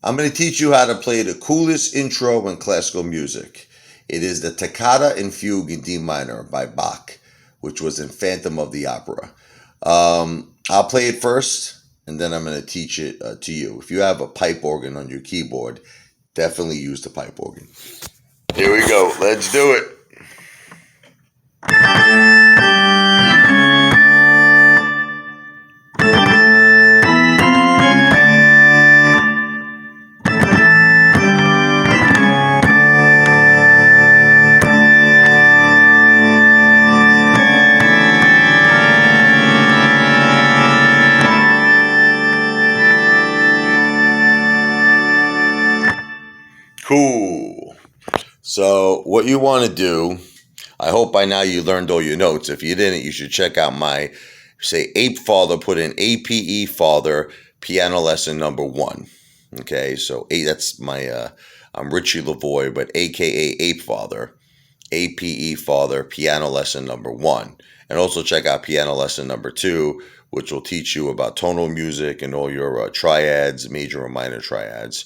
I'm going to teach you how to play the coolest intro in classical music. It is the Toccata and Fugue in D minor by Bach, which was in Phantom of the Opera. I'll play it first, and then I'm going to teach it to you. If you have a pipe organ on your keyboard, definitely use the pipe organ. Here we go. Let's do it. Cool. So what you want to do, I hope by now you learned all your notes. If you didn't, you should check out my, say, Apefather, put in Apefather piano lesson number 1. Okay, so that's my, I'm Richie Levoi, but AKA Apefather, Apefather piano lesson number 1. And also check out piano lesson number 2, which will teach you about tonal music and all your triads, major and minor triads.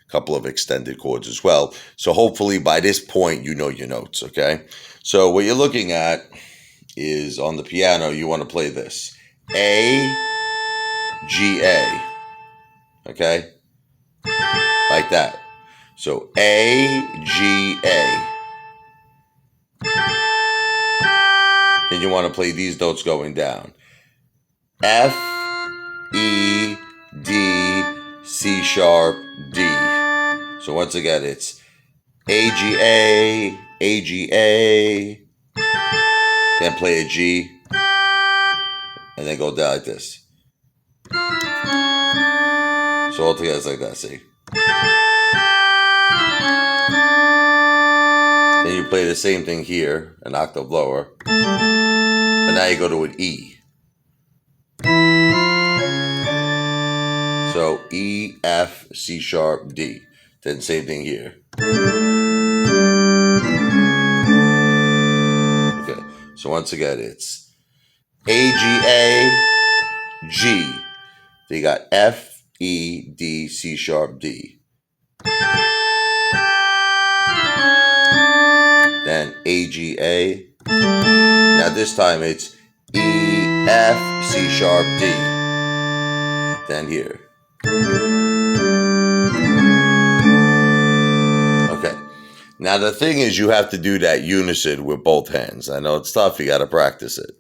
Couple of extended chords as well. So hopefully by this point you know your notes, okay? So what you're looking at is on the piano, you want to play this. A, G, A. Okay? Like that. So A, G, A. Then you want to play these notes going down. F, E, D, C sharp, D. So once again, it's A, G, A, A, G, A, then play a G, and then go down like this. So all together it's like that, see? Then you play the same thing here, an octave lower, but now you go to an E. So E, F, C sharp, D. Then same thing here. Okay, so once again it's A, G, A, G. Then you got F, E, D, C sharp, D. Then A, G, A. Now this time it's E, F, C sharp, D. Then here. Okay. Now the thing is, you have to do that unison with both hands. I know it's tough. You got to practice it.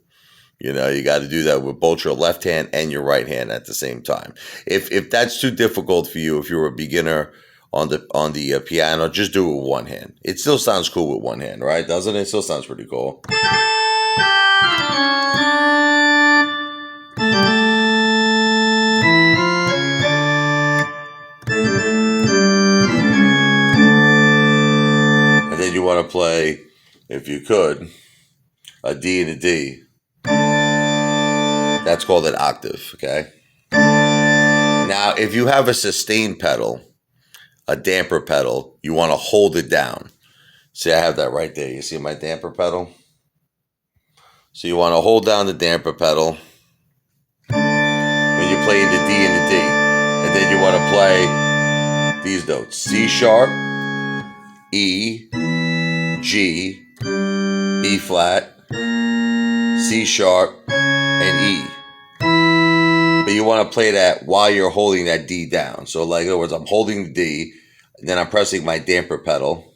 You know, you got to do that with both your left hand and your right hand at the same time. If that's too difficult for you, if you're a beginner on the piano, just do it with one hand. It still sounds cool with one hand, right? Doesn't it? It still sounds pretty cool. And then you want to play, if you could, a D and a D. That's called an octave, okay? Now, if you have a sustain pedal, a damper pedal, you want to hold it down. See, I have that right there. You see my damper pedal? So you want to hold down the damper pedal when you're playing the D and the D. And then you want to play these notes. C sharp, E, G, B flat, C sharp, and E. But you want to play that while you're holding that D down. So like, in other words, I'm holding the D, and then I'm pressing my damper pedal.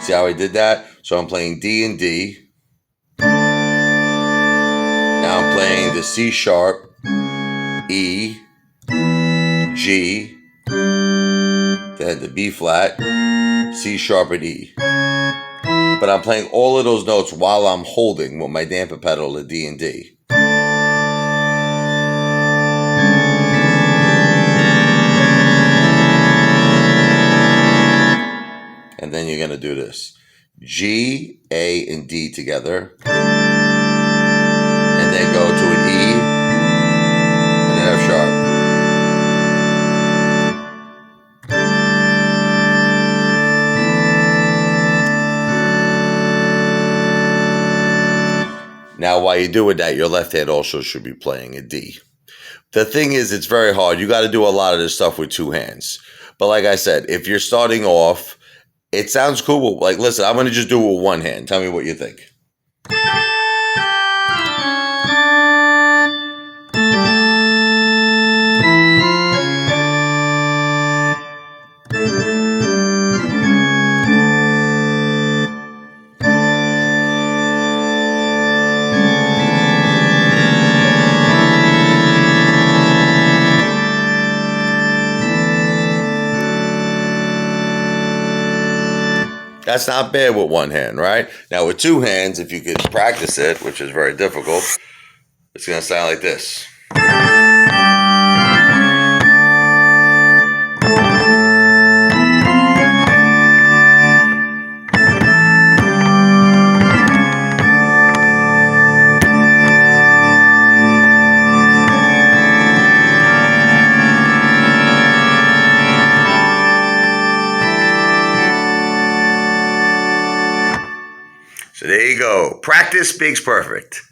See how I did that? So I'm playing D and D. Now I'm playing the C sharp, E, G, then the B flat, C sharp, and E. But I'm playing all of those notes while I'm holding with my damper pedal the D and D. And then you're going to do this. G, A, and D together. And then go to an E and an F sharp. Now, while you're doing that, your left hand also should be playing a D. The thing is, it's very hard. You got to do a lot of this stuff with two hands. But like I said, if you're starting off, it sounds cool. Like, listen, I'm going to just do it with one hand. Tell me what you think. That's not bad with one hand, right? Now with two hands, if you could practice it, which is very difficult, it's going to sound like this. So there you go. Practice makes perfect.